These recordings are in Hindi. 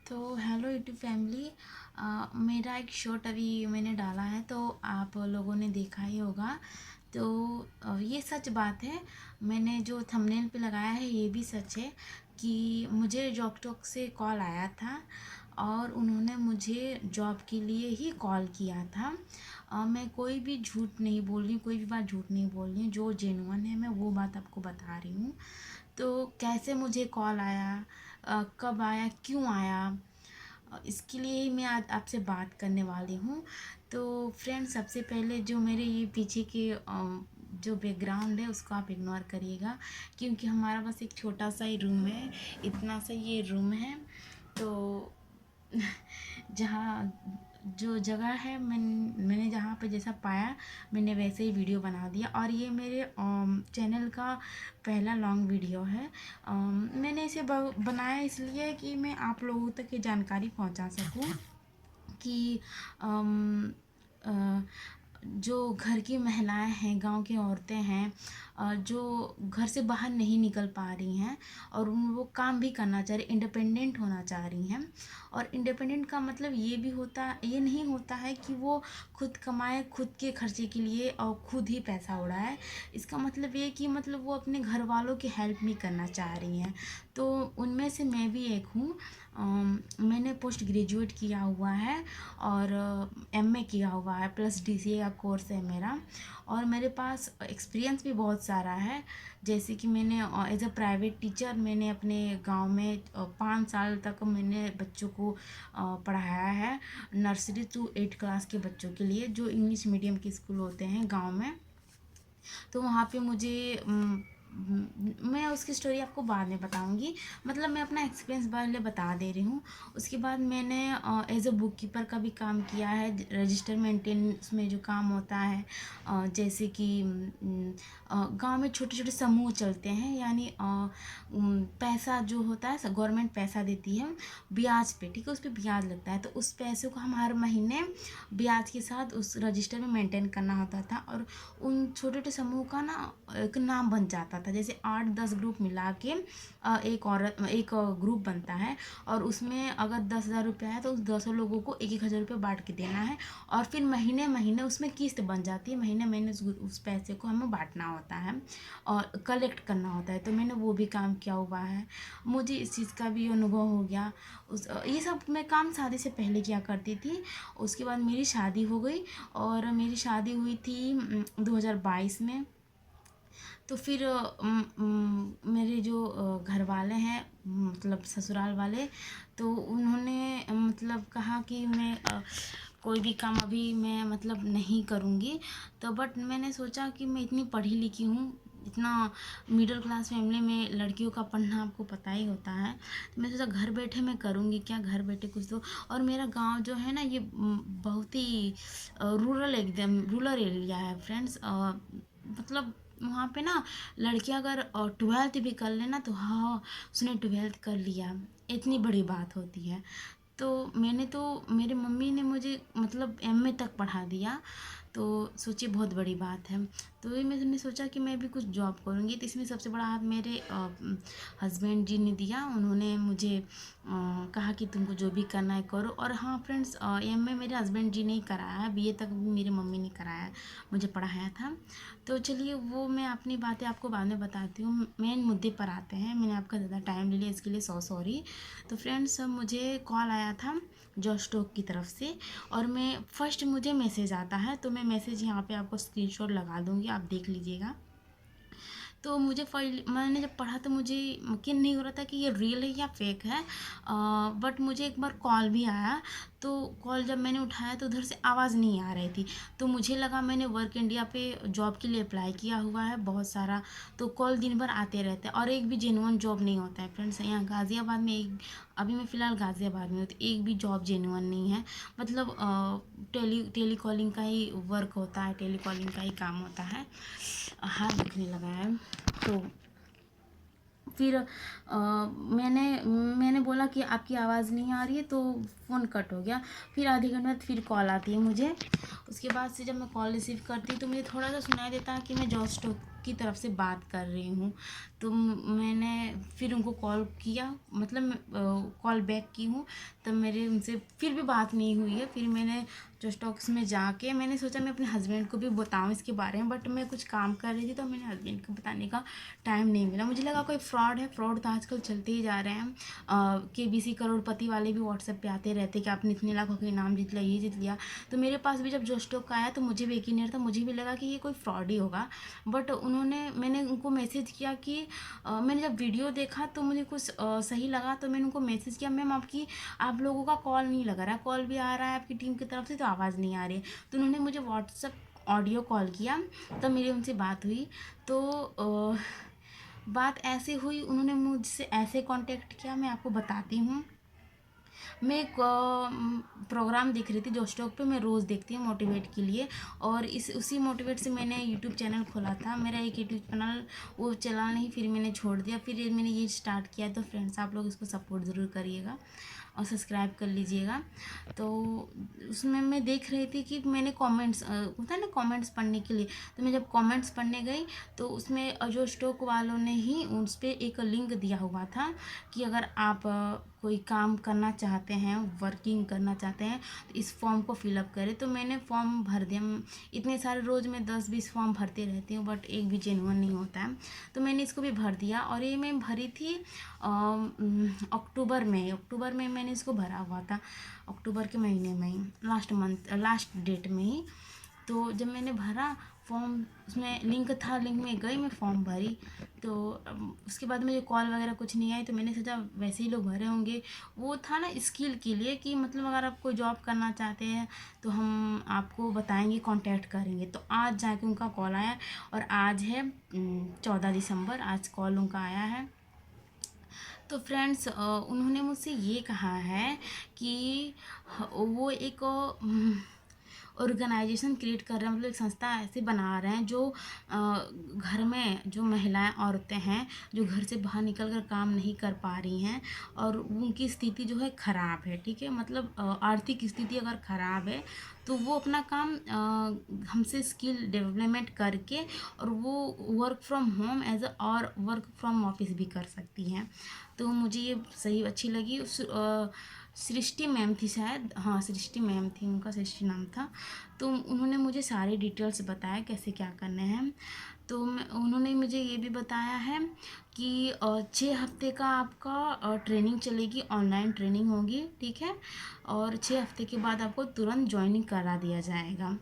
तो हेलो यूट्यूब फैमिली। मेरा एक शॉर्ट अभी मैंने डाला है तो आप लोगों ने देखा ही होगा। तो ये सच बात है, मैंने जो थंबनेल पे लगाया है ये भी सच है कि मुझे जॉकटॉक से कॉल आया था और उन्होंने मुझे जॉब के लिए ही कॉल किया था। मैं कोई भी झूठ नहीं बोल रही हूँ, कोई भी बात झूठ नहीं बोल रही हूँ, जो जेन्युइन है मैं वो बात आपको बता रही हूँ। तो कैसे मुझे कॉल आया, कब आया, क्यों आया, इसके लिए ही मैं आज आपसे बात करने वाली हूँ। तो फ्रेंड्स, सबसे पहले जो मेरे ये पीछे के जो बैकग्राउंड है उसको आप इग्नोर करिएगा, क्योंकि हमारा बस एक छोटा सा ही रूम है, इतना सा ये रूम है। तो जहाँ जो जगह है मैंने जहाँ पे जैसा पाया मैंने वैसे ही वीडियो बना दिया। और ये मेरे चैनल का पहला लॉन्ग वीडियो है। मैंने इसे बनाया इसलिए कि मैं आप लोगों तक ये जानकारी पहुंचा सकूं कि अम, अ, जो घर की महिलाएं हैं, गांव की औरतें हैं, जो घर से बाहर नहीं निकल पा रही हैं और वो काम भी करना चाह रही, इंडिपेंडेंट होना चाह रही हैं। और इंडिपेंडेंट का मतलब ये नहीं होता है कि वो खुद कमाए, खुद के खर्चे के लिए और खुद ही पैसा उड़ाए। इसका मतलब ये कि मतलब वो अपने घर वालों की हेल्प भी करना चाह रही हैं। तो उनमें से मैं भी एक हूँ। मैंने पोस्ट ग्रेजुएट किया हुआ है और एमए किया हुआ है, प्लस डीसीए का कोर्स है मेरा। और मेरे पास एक्सपीरियंस भी बहुत सारा है। जैसे कि मैंने एज अ प्राइवेट टीचर मैंने अपने गांव में 5 साल तक मैंने बच्चों को पढ़ाया है, नर्सरी टू 8 क्लास के बच्चों के लिए, जो इंग्लिश मीडियम के स्कूल होते हैं गांव में। तो वहाँ पे मुझे मैं उसकी स्टोरी आपको बाद में बताऊंगी। मतलब मैं अपना एक्सपीरियंस पहले बता दे रही हूँ। उसके बाद मैंने एज अ बुक कीपर का भी काम किया है, रजिस्टर मेंटेनेंस में जो काम होता है। जैसे कि गांव में छोटे छोटे समूह चलते हैं, यानी पैसा जो होता है गवर्नमेंट पैसा देती है ब्याज पे, ठीक है, उस पर ब्याज लगता है। तो उस पैसे को हम हर महीने ब्याज के साथ उस रजिस्टर में मेंटेन करना होता था। और उन छोटे छोटे समूह का ना एक नाम बन जाता था। जैसे 8-10 ग्रुप मिला के एक ग्रुप बनता है, और उसमें अगर 10,000 रुपया है तो उस 10 लोगों को 1-1 हज़ार रुपये बांट के देना है। और फिर महीने महीने उसमें किस्त बन जाती है, महीने महीने उस पैसे को हमें बांटना होता है और कलेक्ट करना होता है। तो मैंने वो भी काम किया हुआ है, मुझे इस चीज़ का भी अनुभव हो गया। ये सब मैं काम शादी से पहले किया करती थी। उसके बाद मेरी शादी हो गई, और मेरी शादी हुई थी 2022 में। तो फिर मेरे जो घर वाले हैं, मतलब ससुराल वाले, तो उन्होंने मतलब कहा कि मैं कोई भी काम अभी मैं मतलब नहीं करूँगी। तो बट मैंने सोचा कि मैं इतनी पढ़ी लिखी हूँ, इतना मिडिल क्लास फैमिली में लड़कियों का पढ़ना आपको पता ही होता है। तो मैं सोचा घर बैठे मैं करूँगी क्या, घर बैठे कुछ तो। और मेरा गांव जो है ना ये बहुत ही रूरल, एकदम रूरल एरिया है फ्रेंड्स। मतलब वहाँ पे ना लड़कियां अगर 12th भी कर लेना तो हाँ उसने 12th कर लिया, इतनी बड़ी बात होती है। तो मैंने तो मेरे मम्मी ने मुझे मतलब एमए तक पढ़ा दिया, तो सोचिए बहुत बड़ी बात है। तो ये मैंने सोचा कि मैं भी कुछ जॉब करूँगी। तो इसमें सबसे बड़ा हाथ मेरे हस्बैंड जी ने दिया। उन्होंने मुझे कहा कि तुमको जो भी करना है करो। और हाँ फ्रेंड्स, एमए मेरे हस्बैंड जी ने ही कराया है, बीए तक भी मेरी मम्मी ने कराया, मुझे पढ़ाया था। तो चलिए वो मैं अपनी बातें आपको बाद में बताती हूँ, मेन मुद्दे पर आते हैं। मैंने आपका ज़्यादा टाइम ले लिया, इसके लिए सॉरी। तो फ्रेंड्स, मुझे कॉल आया था जॉस्टॉक की तरफ से, और मैं फर्स्ट मुझे मैसेज आता है, तो मैं मैसेज यहाँ पे आपको स्क्रीनशॉट लगा दूँगी, आप देख लीजिएगा। तो मुझे मैंने जब पढ़ा तो मुझे यकीन नहीं हो रहा था कि ये रियल है या फेक है। बट मुझे एक बार कॉल भी आया, तो कॉल जब मैंने उठाया तो उधर से आवाज़ नहीं आ रही थी। तो मुझे लगा मैंने वर्क इंडिया पे जॉब के लिए अप्लाई किया हुआ है बहुत सारा, तो कॉल दिन भर आते रहते हैं और एक भी जेन्युइन जॉब नहीं होता है फ्रेंड्स। यहाँ गाज़ियाबाद में एक, अभी मैं फ़िलहाल गाज़ियाबाद में हूँ, तो एक भी जॉब जेन्युइन नहीं है। मतलब टेली कॉलिंग का ही वर्क होता है, टेली कॉलिंग का ही काम होता है। हाथ दुखने लगा है। तो फिर मैंने बोला कि आपकी आवाज़ नहीं आ रही है, तो फ़ोन कट हो गया। फिर आधे घंटे बाद फिर कॉल आती है मुझे। उसके बाद से जब मैं कॉल रिसीव करती तो मुझे थोड़ा सा सुनाई देता है कि मैं जॉस्टॉक की तरफ से बात कर रही हूँ। तो मैंने फिर उनको कॉल किया, मतलब कॉल बैक की हूँ, तब मेरे उनसे फिर भी बात नहीं हुई है। फिर मैंने जो स्टॉक्स में जाके मैंने सोचा मैं अपने हस्बैंड को भी बताऊँ इसके बारे में, बट मैं कुछ काम कर रही थी तो मैंने हस्बैंड को बताने का टाइम नहीं मिला। मुझे लगा कोई फ्रॉड है, फ्रॉड तो आजकल चलते ही जा रहे हैं। KBC करोड़पति वाले भी व्हाट्सएप पे आते रहते कि आपने इतने लाखों के इनाम जीत लिया, ये जीत लिया। तो मेरे पास भी जब जो स्टॉक का आया तो मुझे भी यकीन नहीं था, मुझे भी लगा कि ये कोई फ्रॉड ही होगा। बट मैंने उनको मैसेज किया कि मैंने जब वीडियो देखा तो मुझे कुछ सही लगा, तो मैंने उनको मैसेज किया, मैम आप लोगों का कॉल नहीं लग रहा है, कॉल भी आ रहा है आपकी टीम की तरफ से तो आवाज़ नहीं आ रही है। तो उन्होंने मुझे व्हाट्सएप ऑडियो कॉल किया, तब मेरी उनसे बात हुई। तो बात ऐसे हुई, उन्होंने मुझसे ऐसे कांटेक्ट किया, मैं आपको बताती हूँ। मैं एक प्रोग्राम देख रही थी जो स्टॉक पे मैं रोज़ देखती हूँ मोटिवेट के लिए, और उसी मोटिवेट से मैंने यूट्यूब चैनल खोला था। मेरा एक यूट्यूब चैनल वो चला नहीं, फिर मैंने छोड़ दिया, फिर मैंने ये स्टार्ट किया। तो फ्रेंड्स, आप लोग इसको सपोर्ट ज़रूर करिएगा और सब्सक्राइब कर लीजिएगा। तो उसमें मैं देख रही थी कि मैंने कमेंट्स होता है ना कमेंट्स पढ़ने के लिए, तो मैं जब कमेंट्स पढ़ने गई तो उसमें जो स्टॉक वालों ने ही उस पर एक लिंक दिया हुआ था कि अगर आप कोई काम करना चाहते हैं, वर्किंग करना चाहते हैं, तो इस फॉर्म को फिलअप करें। तो मैंने फॉर्म भर दिया। इतने सारे रोज़ में 10-20 फॉर्म भरते रहती हूँ, बट एक भी जेन्युइन नहीं होता है। तो मैंने इसको भी भर दिया, और ये मैं भरी थी अक्टूबर में मैंने इसको भरा हुआ था, अक्टूबर के महीने में ही, लास्ट डेट में ही। तो जब मैंने भरा फॉर्म, उसमें लिंक था, लिंक में गई, मैं फॉर्म भरी। तो उसके बाद मुझे कॉल वगैरह कुछ नहीं आई, तो मैंने सोचा वैसे ही लोग भरे होंगे। वो था ना स्किल के लिए कि मतलब अगर आप कोई जॉब करना चाहते हैं तो हम आपको बताएंगे, कांटेक्ट करेंगे। तो आज जाके उनका कॉल आया, और आज है 14 दिसंबर, आज कॉल उनका आया है। तो फ्रेंड्स, उन्होंने मुझसे ये कहा है कि वो एक ऑर्गेनाइजेशन क्रिएट कर रहे हैं, मतलब एक संस्था ऐसे बना रहे हैं जो घर में जो महिलाएं, औरतें हैं जो घर से बाहर निकल कर काम नहीं कर पा रही हैं, और उनकी स्थिति जो है ख़राब है, ठीक है, मतलब आर्थिक स्थिति अगर ख़राब है तो वो अपना काम हमसे स्किल डेवलपमेंट करके, और वो वर्क फ्रॉम होम और वर्क फ्रॉम ऑफिस भी कर सकती हैं। तो मुझे ये सही अच्छी लगी। सृष्टि मैम थी शायद, हाँ सृष्टि मैम थी, उनका सृष्टि नाम था। तो उन्होंने मुझे सारे डिटेल्स बताया कैसे क्या करने हैं। तो उन्होंने मुझे ये भी बताया है कि 6 हफ्ते का आपका ट्रेनिंग चलेगी, ऑनलाइन ट्रेनिंग होगी, ठीक है, और 6 हफ्ते के बाद आपको तुरंत ज्वाइनिंग करा दिया जाएगा।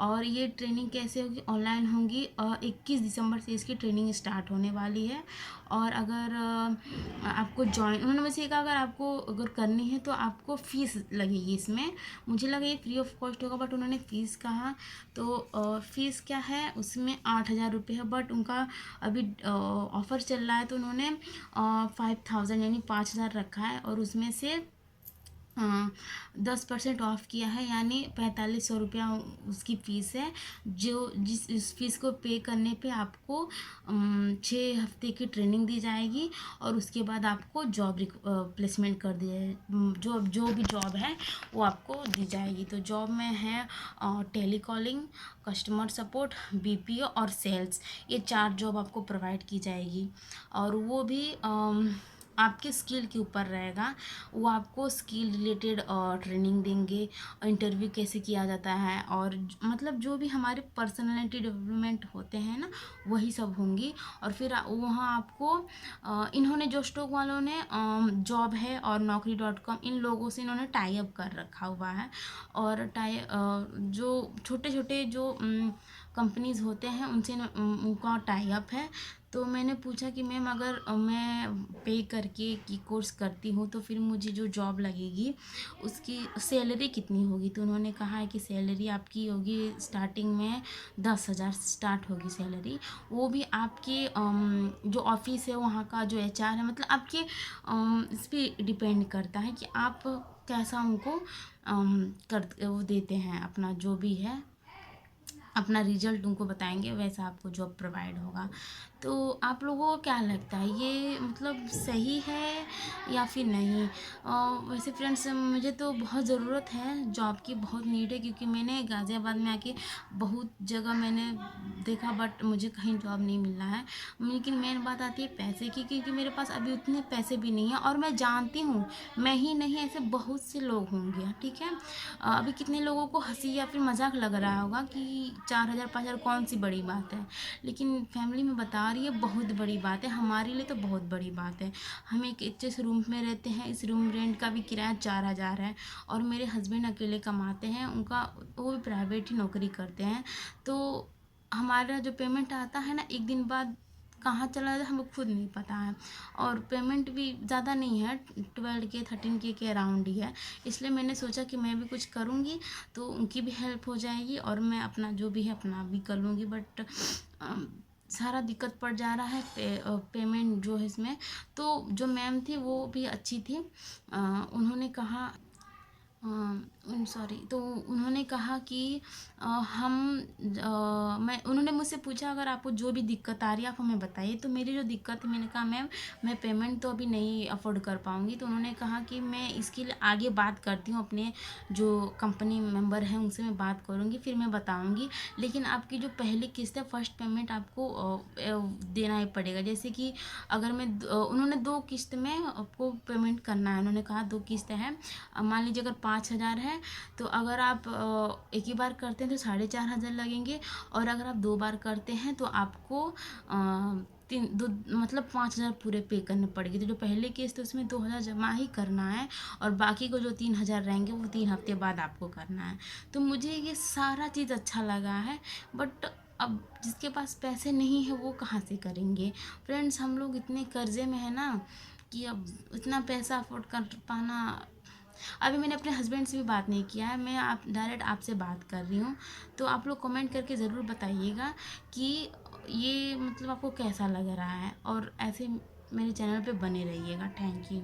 और ये ट्रेनिंग कैसे होगी, ऑनलाइन होगी, 21 दिसंबर से इसकी ट्रेनिंग स्टार्ट होने वाली है। और अगर आपको उन्होंने मुझसे ये कहा अगर आपको अगर करनी है तो आपको फ़ीस लगेगी इसमें। मुझे लगा ये फ्री ऑफ कॉस्ट होगा, बट उन्होंने फ़ीस कहा। तो फ़ीस क्या है, उसमें 8,000 रुपये है, बट उनका अभी ऑफ़र चल रहा है, तो उन्होंने 5,000 यानी 5,000 रखा है, और उसमें से 10% ऑफ किया है, यानी 4500 रुपया उसकी फ़ीस है। जो इस फीस को पे करने पे आपको 6 हफ्ते की ट्रेनिंग दी जाएगी, और उसके बाद आपको जॉब प्लेसमेंट कर दिया, जो भी जॉब है वो आपको दी जाएगी। तो जॉब में है टेलीकॉलिंग, कस्टमर सपोर्ट, BPO और सेल्स, ये 4 जॉब आपको प्रोवाइड की जाएगी। और वो भी आपके स्किल के ऊपर रहेगा। वो आपको स्किल रिलेटेड ट्रेनिंग देंगे, इंटरव्यू कैसे किया जाता है, और मतलब जो भी हमारे पर्सनालिटी डेवलपमेंट होते हैं ना, वही सब होंगी। और फिर वहाँ आपको इन्होंने जो स्टॉक वालों ने जॉब है और Naukri.com, इन लोगों से इन्होंने टाई अप कर रखा हुआ है। और जो छोटे छोटे जो कंपनीज़ होते हैं उनसे उनका टाई अप है। तो मैंने पूछा कि मैम अगर मैं पे करके की कोर्स करती हूँ तो फिर मुझे जो जॉब लगेगी उसकी सैलरी कितनी होगी। तो उन्होंने कहा है कि सैलरी आपकी होगी स्टार्टिंग में 10,000 स्टार्ट होगी सैलरी। वो भी आपके जो ऑफिस है वहाँ का जो HR है, मतलब आपके इस पर डिपेंड करता है कि आप कैसा उनको वो देते हैं, अपना जो भी है अपना रिजल्ट उनको बताएंगे, वैसा आपको जॉब प्रोवाइड होगा। तो आप लोगों को क्या लगता है ये मतलब सही है या फिर नहीं? वैसे फ्रेंड्स मुझे तो बहुत ज़रूरत है, जॉब की बहुत नीड है, क्योंकि मैंने गाज़ियाबाद में आके बहुत जगह मैंने देखा बट मुझे कहीं जॉब नहीं मिल रहा है। लेकिन मेन बात आती है पैसे की, क्योंकि मेरे पास अभी उतने पैसे भी नहीं हैं, और मैं जानती हूँ मैं ही नहीं ऐसे बहुत से लोग होंगे, ठीक है। अभी कितने लोगों को हंसी या फिर मजाक लग रहा होगा कि 4,000 5,000 कौन सी बड़ी बात है, लेकिन फैमिली में बता रही है बहुत बड़ी बात है, हमारे लिए तो बहुत बड़ी बात है। हम एक अच्छे से रूम में रहते हैं, इस रूम रेंट का भी किराया 4,000 है, और मेरे हस्बैंड अकेले कमाते हैं, उनका वो भी प्राइवेट ही नौकरी करते हैं। तो हमारा जो पेमेंट आता है ना, एक दिन बाद कहाँ चला जाता है हमें खुद नहीं पता है। और पेमेंट भी ज़्यादा नहीं है, 12K 13K के अराउंड ही है। इसलिए मैंने सोचा कि मैं भी कुछ करूँगी तो उनकी भी हेल्प हो जाएगी, और मैं अपना जो भी है अपना भी कर लूँगी। बट सारा दिक्कत पड़ जा रहा है पेमेंट जो है इसमें। तो जो मैम थी वो भी अच्छी थी। उन्होंने कहा सॉरी, तो उन्होंने कहा कि उन्होंने मुझसे पूछा अगर आपको जो भी दिक्कत आ रही है आप हमें बताइए। तो मेरी जो दिक्कत है, मैंने कहा मैम मैं पेमेंट तो अभी नहीं अफोर्ड कर पाऊँगी। तो उन्होंने कहा कि मैं इसके लिए आगे बात करती हूँ, अपने जो कंपनी मेंबर हैं उनसे मैं बात करूँगी, फिर मैं बताऊँगी। लेकिन आपकी जो पहली किस्त है, फर्स्ट पेमेंट आपको देना ही पड़ेगा। जैसे कि अगर उन्होंने 2 किस्त में आपको पेमेंट करना है। उन्होंने कहा 2 किस्त है, मान लीजिए अगर 5,000 है, तो अगर आप एक ही बार करते हैं तो 4,500 लगेंगे, और अगर आप 2 बार करते हैं तो आपको तीन दो मतलब 5,000 पूरे पे करने पड़ेगी। तो जो पहले किस्त है उसमें 2,000 जमा ही करना है, और बाकी को जो 3,000 रहेंगे वो 3 हफ्ते बाद आपको करना है। तो मुझे ये सारा चीज़ अच्छा लगा है, बट अब जिसके पास पैसे नहीं है वो कहाँ से करेंगे। फ्रेंड्स हम लोग इतने कर्जे में है ना कि अब इतना पैसा अफोर्ड कर पाना। अभी मैंने अपने हस्बैंड से भी बात नहीं किया है, मैं आप डायरेक्ट आपसे बात कर रही हूँ। तो आप लोग कमेंट करके ज़रूर बताइएगा कि ये मतलब आपको कैसा लग रहा है, और ऐसे मेरे चैनल पे बने रहिएगा। Thank you.